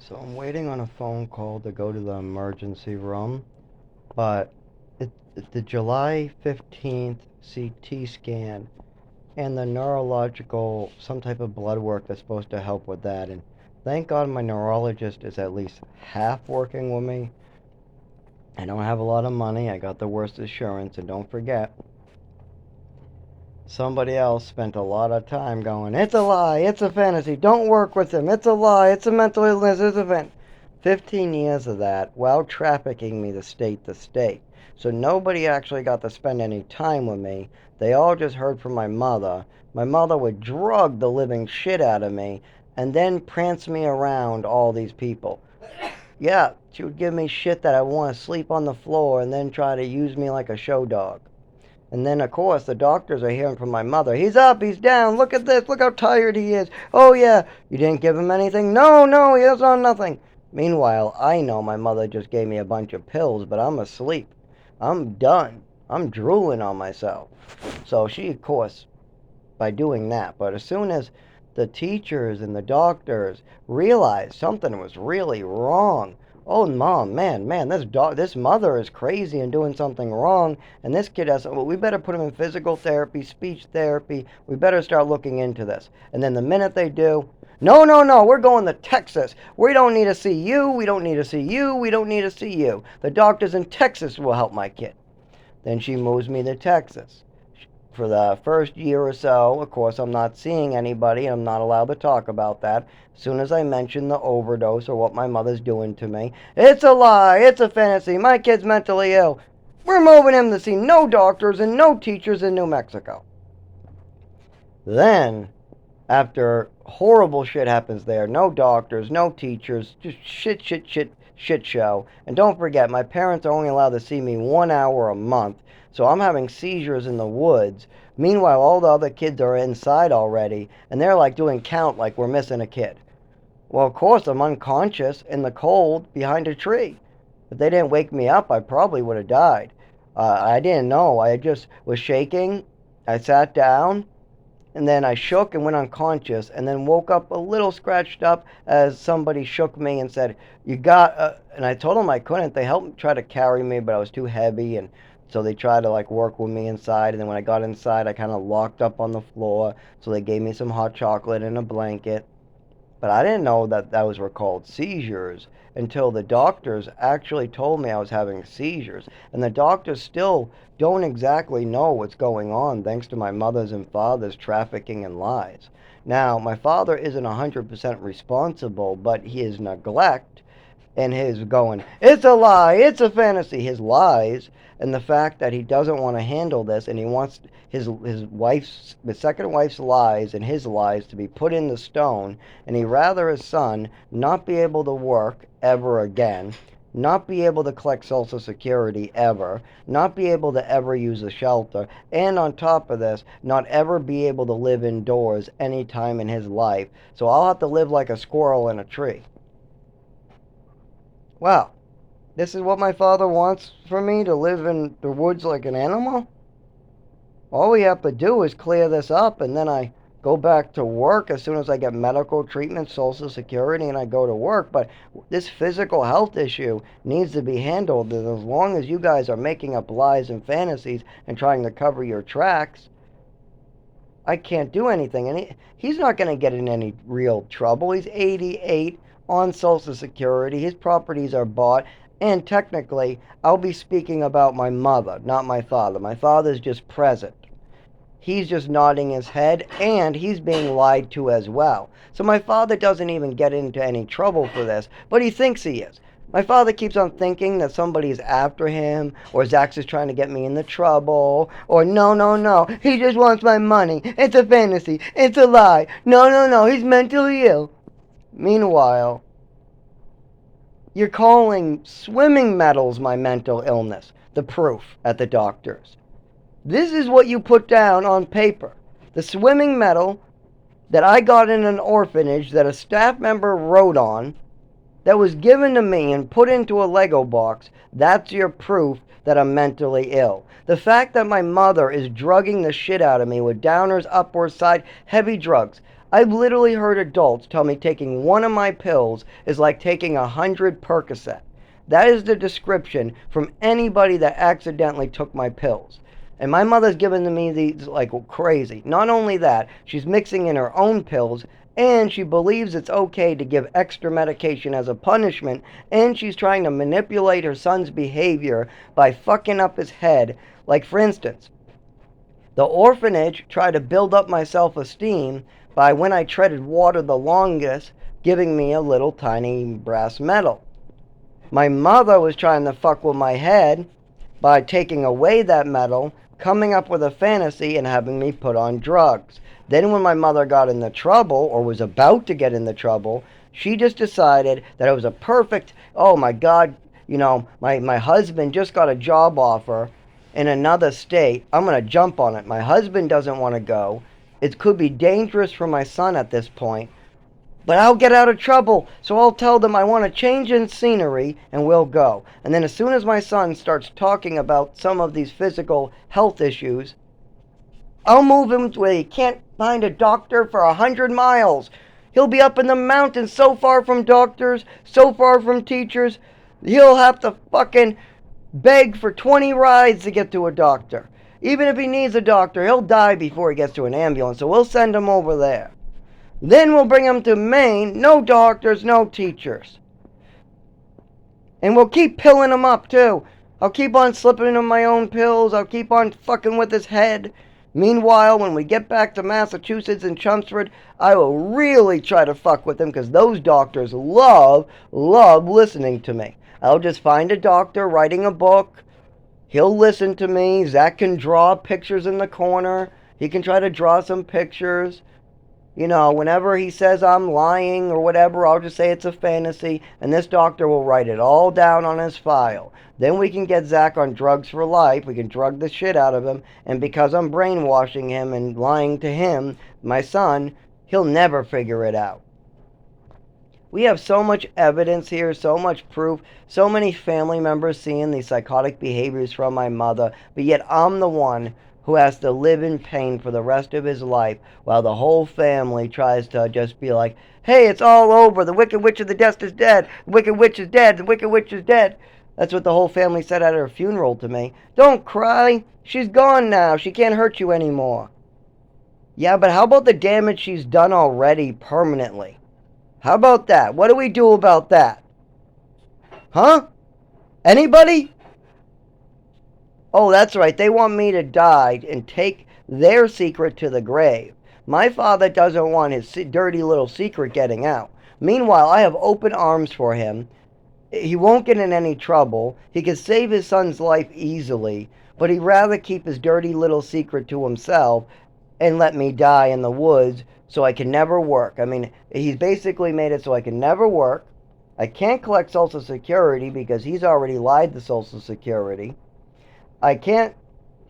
So I'm waiting on a phone call to go to the emergency room, but the July 15th CT scan and the neurological, some type of blood work that's supposed to help with that. And thank God my neurologist is at least half working with me. I don't have a lot of money. I got the worst insurance. And don't forget, somebody else spent a lot of time going, it's a lie, it's a fantasy, don't work with him, it's a lie, it's a mental illness, it's a fan. 15 years of that while trafficking me to state to state. So nobody actually got to spend any time with me. They all just heard from my mother. My mother would drug the living shit out of me and then prance me around all these people. Yeah, she would give me shit that I want to sleep on the floor and then try to use me like a show dog. And then, of course, the doctors are hearing from my mother. He's up, he's down, look at this, look how tired he is. Oh, yeah, you didn't give him anything? No, no, he has on nothing. Meanwhile, I know my mother just gave me a bunch of pills, but I'm asleep. I'm done. I'm drooling on myself. So she, of course, by doing that. But as soon as the teachers and the doctors realized something was really wrong, oh mom, man, this mother is crazy and doing something wrong, and this kid has. Well, we better put him in physical therapy, speech therapy. We better start looking into this. And then the minute they do, no, no, no, we're going to Texas. We don't need to see you. We don't need to see you. We don't need to see you. The doctors in Texas will help my kid. Then she moves me to Texas. For the first year or so, of course, I'm not seeing anybody. I'm not allowed to talk about that. As soon as I mention the overdose or what my mother's doing to me, it's a lie, it's a fantasy, my kid's mentally ill. We're moving him to see no doctors and no teachers in New Mexico. Then, after horrible shit happens there, no doctors, no teachers, just shit show. And don't forget, my parents are only allowed to see me 1 hour a month, so I'm having seizures in the woods. Meanwhile, all the other kids are inside already, and they're like doing count like we're missing a kid. Well, of course, I'm unconscious in the cold behind a tree. If they didn't wake me up, I probably would have died. I didn't know. I just was shaking. I sat down, and then I shook and went unconscious, and then woke up a little scratched up as somebody shook me and said, "You got," and I told them I couldn't. They helped try to carry me, but I was too heavy, and so they tried to like work with me inside. And then when I got inside, I kind of locked up on the floor. So they gave me some hot chocolate and a blanket. But I didn't know that those were called seizures until the doctors actually told me I was having seizures. And the doctors still don't exactly know what's going on thanks to my mother's and father's trafficking and lies. Now, my father isn't 100% responsible, but his neglect and his going, it's a lie, it's a fantasy, his lies, and the fact that he doesn't want to handle this and he wants his second wife's lies and his lies to be put in the stone, and he'd rather his son not be able to work ever again, not be able to collect Social Security ever, not be able to ever use a shelter, and on top of this, not ever be able to live indoors any time in his life. So I'll have to live like a squirrel in a tree. Wow, this is what my father wants for me, to live in the woods like an animal? All we have to do is clear this up, and then I go back to work as soon as I get medical treatment, Social Security, and I go to work. But this physical health issue needs to be handled, and as long as you guys are making up lies and fantasies and trying to cover your tracks, I can't do anything. And he's not going to get in any real trouble. He's 88 on Social Security. His properties are bought. And technically, I'll be speaking about my mother, not my father. My father's just present. He's just nodding his head, and he's being lied to as well. So my father doesn't even get into any trouble for this, but he thinks he is. My father keeps on thinking that somebody's after him, or Zach's is trying to get me into trouble, or no, no, no, he just wants my money. It's a fantasy. It's a lie. No, no, no, he's mentally ill. Meanwhile, you're calling swimming medals my mental illness, the proof at the doctor's. This is what you put down on paper. The swimming medal that I got in an orphanage that a staff member wrote on, that was given to me and put into a Lego box, that's your proof that I'm mentally ill. The fact that my mother is drugging the shit out of me with downers, uppers, side, heavy drugs. I've literally heard adults tell me taking one of my pills is like taking 100 Percocet. That is the description from anybody that accidentally took my pills. And my mother's giving me these like crazy. Not only that, she's mixing in her own pills, and she believes it's okay to give extra medication as a punishment, and she's trying to manipulate her son's behavior by fucking up his head. Like, for instance, the orphanage tried to build up my self-esteem by, when I treaded water the longest, giving me a little tiny brass medal. My mother was trying to fuck with my head by taking away that medal, coming up with a fantasy, and having me put on drugs. Then when my mother got into trouble, or was about to get into trouble, she just decided that it was a perfect, oh my God, my husband just got a job offer in another state. I'm going to jump on it. My husband doesn't want to go. It could be dangerous for my son at this point. But I'll get out of trouble, so I'll tell them I want a change in scenery, and we'll go. And then as soon as my son starts talking about some of these physical health issues, I'll move him to where he can't find a doctor for 100 miles. He'll be up in the mountains, so far from doctors, so far from teachers, he'll have to fucking beg for 20 rides to get to a doctor. Even if he needs a doctor, he'll die before he gets to an ambulance, so we'll send him over there. Then we'll bring him to Maine, no doctors, no teachers. And we'll keep pilling him up, too. I'll keep on slipping him my own pills. I'll keep on fucking with his head. Meanwhile, when we get back to Massachusetts and Chelmsford, I will really try to fuck with him, because those doctors love listening to me. I'll just find a doctor writing a book. He'll listen to me. Zach can draw pictures in the corner. He can try to draw some pictures. Whenever he says I'm lying or whatever, I'll just say it's a fantasy, and this doctor will write it all down on his file. Then we can get Zach on drugs for life. We can drug the shit out of him, and because I'm brainwashing him and lying to him, my son, he'll never figure it out. We have so much evidence here, so much proof, so many family members seeing these psychotic behaviors from my mother, but yet I'm the one who has to live in pain for the rest of his life, while the whole family tries to just be like, hey, it's all over. The Wicked Witch of the West is dead. The Wicked Witch is dead. The Wicked Witch is dead. That's what the whole family said at her funeral to me. Don't cry. She's gone now. She can't hurt you anymore. Yeah, but how about the damage she's done already permanently? How about that? What do we do about that? Huh? Anybody? Oh, that's right. They want me to die and take their secret to the grave. My father doesn't want his dirty little secret getting out. Meanwhile, I have open arms for him. He won't get in any trouble. He can save his son's life easily, but he'd rather keep his dirty little secret to himself and let me die in the woods so I can never work. I mean, he's basically made it so I can never work. I can't collect Social Security because he's already lied to Social Security. I can't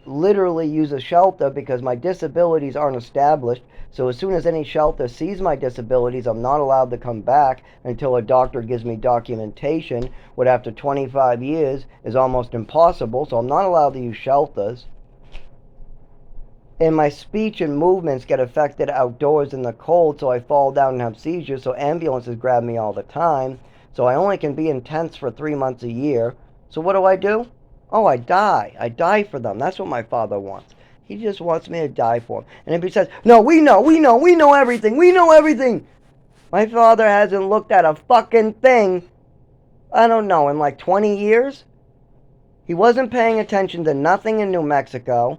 literally use a shelter because my disabilities aren't established. So as soon as any shelter sees my disabilities, I'm not allowed to come back until a doctor gives me documentation, which after 25 years is almost impossible. So I'm not allowed to use shelters. And my speech and movements get affected outdoors in the cold, so I fall down and have seizures. So ambulances grab me all the time. So I only can be in tents for 3 months a year. So what do? Oh, I die. I die for them. That's what my father wants. He just wants me to die for him. And if he says, no, we know everything. We know everything. My father hasn't looked at a fucking thing, I don't know, in like 20 years. He wasn't paying attention to nothing in New Mexico.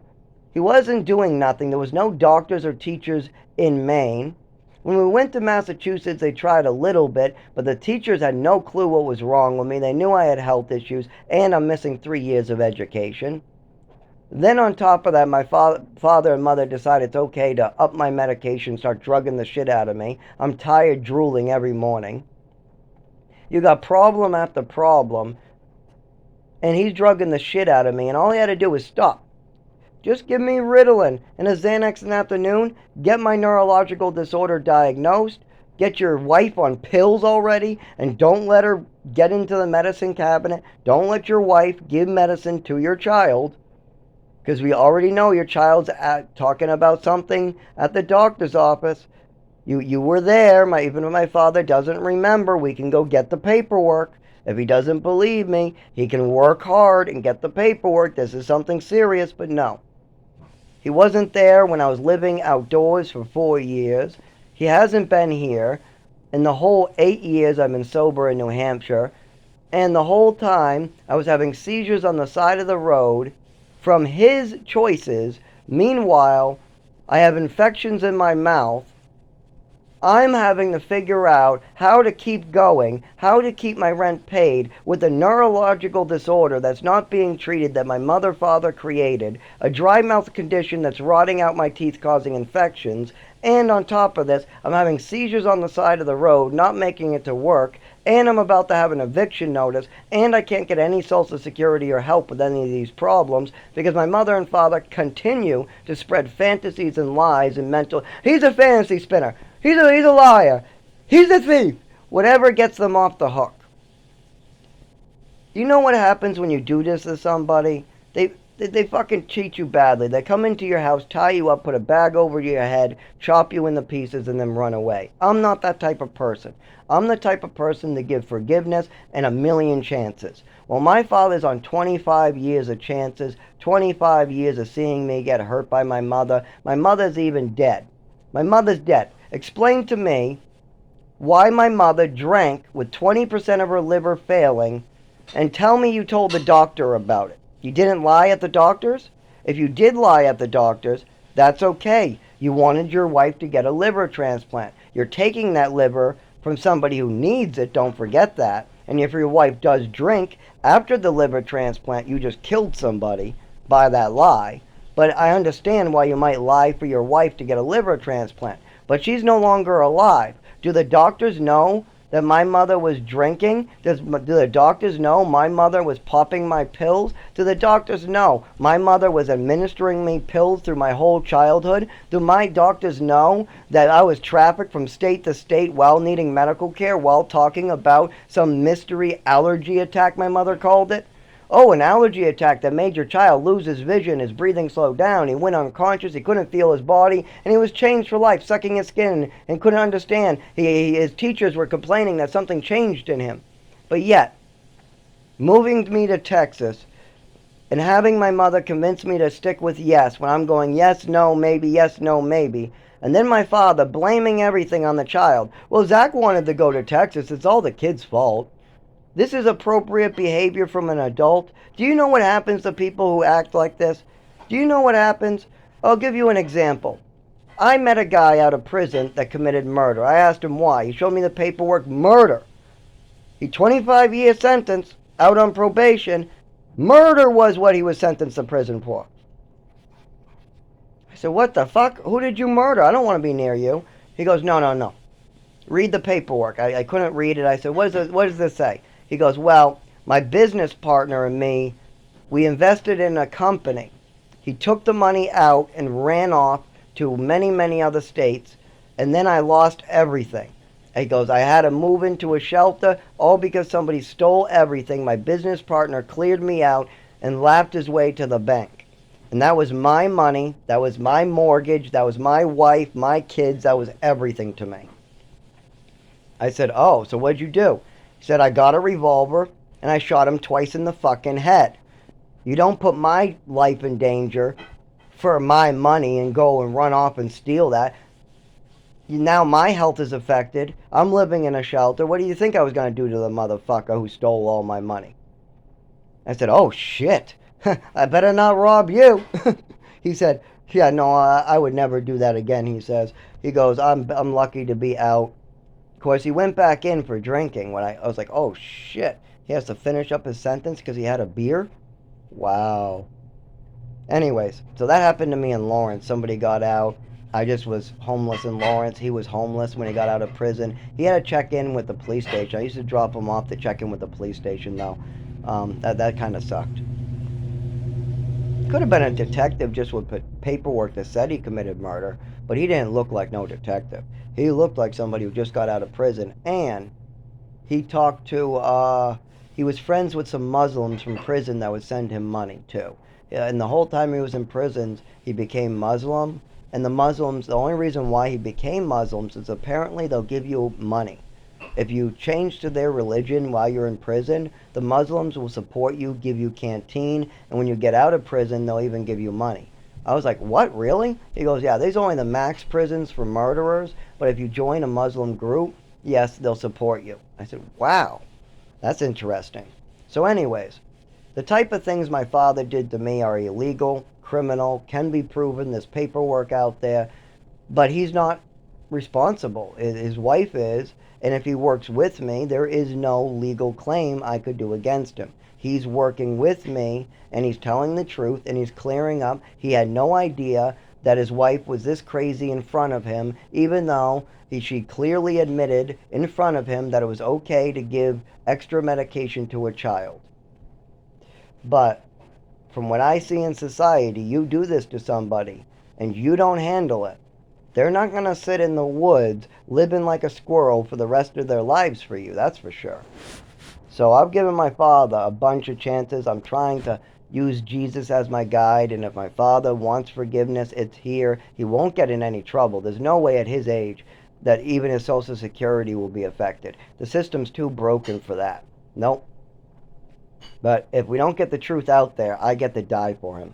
He wasn't doing nothing. There was no doctors or teachers in Maine. When we went to Massachusetts, they tried a little bit, but the teachers had no clue what was wrong with me. They knew I had health issues, and I'm missing 3 years of education. Then on top of that, my father and mother decided it's okay to up my medication, start drugging the shit out of me. I'm tired, drooling every morning. You got problem after problem, and he's drugging the shit out of me, and all he had to do was stop. Just give me Ritalin and a Xanax in the afternoon, get my neurological disorder diagnosed, get your wife on pills already, and don't let her get into the medicine cabinet. Don't let your wife give medicine to your child, because we already know your child's talking about something at the doctor's office. You were there. Even if my father doesn't remember, we can go get the paperwork. If he doesn't believe me, he can work hard and get the paperwork. This is something serious, but no. He wasn't there when I was living outdoors for 4 years. He hasn't been here in the whole 8 years I've been sober in New Hampshire. And the whole time I was having seizures on the side of the road from his choices. Meanwhile, I have infections in my mouth. I'm having to figure out how to keep going, how to keep my rent paid with a neurological disorder that's not being treated that my father created, a dry mouth condition that's rotting out my teeth causing infections, and on top of this, I'm having seizures on the side of the road, not making it to work, and I'm about to have an eviction notice, and I can't get any Social Security or help with any of these problems because my mother and father continue to spread fantasies and lies and mental. He's a fantasy spinner. He's a liar. He's a thief. Whatever gets them off the hook. You know what happens when you do this to somebody? They fucking cheat you badly. They come into your house, tie you up, put a bag over your head, chop you into pieces, and then run away. I'm not that type of person. I'm the type of person to give forgiveness and a million chances. Well, my father's on 25 years of chances, 25 years of seeing me get hurt by my mother. My mother's even dead. My mother's dead. Explain to me why my mother drank with 20% of her liver failing, and tell me you told the doctor about it. You didn't lie at the doctors? If you did lie at the doctors, that's okay. You wanted your wife to get a liver transplant. You're taking that liver from somebody who needs it, don't forget that. And if your wife does drink after the liver transplant, you just killed somebody by that lie. But I understand why you might lie for your wife to get a liver transplant. But she's no longer alive. Do the doctors know that my mother was drinking? Do the doctors know my mother was popping my pills? Do the doctors know my mother was administering me pills through my whole childhood? Do my doctors know that I was trafficked from state to state while needing medical care, while talking about some mystery allergy attack, my mother called it? Oh, an allergy attack that made your child lose his vision, his breathing slowed down, he went unconscious, he couldn't feel his body, and he was changed for life, sucking his skin, and couldn't understand. His teachers were complaining that something changed in him. But yet, moving me to Texas, and having my mother convince me to stick with yes, when I'm going yes, no, maybe, and then my father blaming everything on the child. Well, Zach wanted to go to Texas, it's all the kid's fault. This is appropriate behavior from an adult. Do you know what happens to people who act like this? Do you know what happens? I'll give you an example. I met a guy out of prison that committed murder. I asked him why. He showed me the paperwork. Murder. He 25-year sentence, out on probation. Murder was what he was sentenced to prison for. I said, what the fuck? Who did you murder? I don't want to be near you. He goes, no. Read the paperwork. I couldn't read it. I said, what does this say? He goes, well, my business partner and me, we invested in a company. He took the money out and ran off to many other states, and then I lost everything. He goes, I had to move into a shelter, all because somebody stole everything. My business partner cleared me out and laughed his way to the bank. And that was my money, that was my mortgage, that was my wife, my kids, that was everything to me. I said, oh, so what'd you do? He said, I got a revolver and I shot him twice in the fucking head. You don't put my life in danger for my money and go and run off and steal that. Now my health is affected. I'm living in a shelter. What do you think I was going to do to the motherfucker who stole all my money? I said, oh shit. I better not rob you. He said, yeah, no, I would never do that again, he says. He goes, I'm lucky to be out. Of course, he went back in for drinking. When I was like, oh shit, he has to finish up his sentence because he had a beer? Wow. Anyways, so that happened to me in Lawrence. Somebody got out. I just was homeless in Lawrence. He was homeless when he got out of prison. He had to check in with the police station. I used to drop him off to check in with the police station, though. That kind of sucked. Could have been a detective just with paperwork that said he committed murder, but he didn't look like no detective. He looked like somebody who just got out of prison, and he talked to, he was friends with some Muslims from prison that would send him money, too. And the whole time he was in prison, he became Muslim, And the Muslims, the only reason why he became Muslims is apparently they'll give you money. If you change to their religion while you're in prison, the Muslims will support you, give you canteen, and when you get out of prison, they'll even give you money. I was like, what, really? He goes, yeah, there's only the max prisons for murderers, but if you join a Muslim group, yes, they'll support you. I said, wow, that's interesting. So anyways, the type of things my father did to me are illegal, criminal, can be proven. There's paperwork out there, but he's not responsible. His wife is, and if he works with me, there is no legal claim I could do against him. He's working with me, and he's telling the truth, and he's clearing up. He had no idea that his wife was this crazy in front of him, even though she clearly admitted in front of him that it was okay to give extra medication to a child. But from what I see in society, you do this to somebody and you don't handle it, they're not going to sit in the woods living like a squirrel for the rest of their lives for you, that's for sure. So I've given my father a bunch of chances. I'm trying to use Jesus as my guide, and if my father wants forgiveness, it's here. He won't get in any trouble. There's no way at his age that even his Social Security will be affected. The system's too broken for that. Nope. But if we don't get the truth out there, I get to die for him.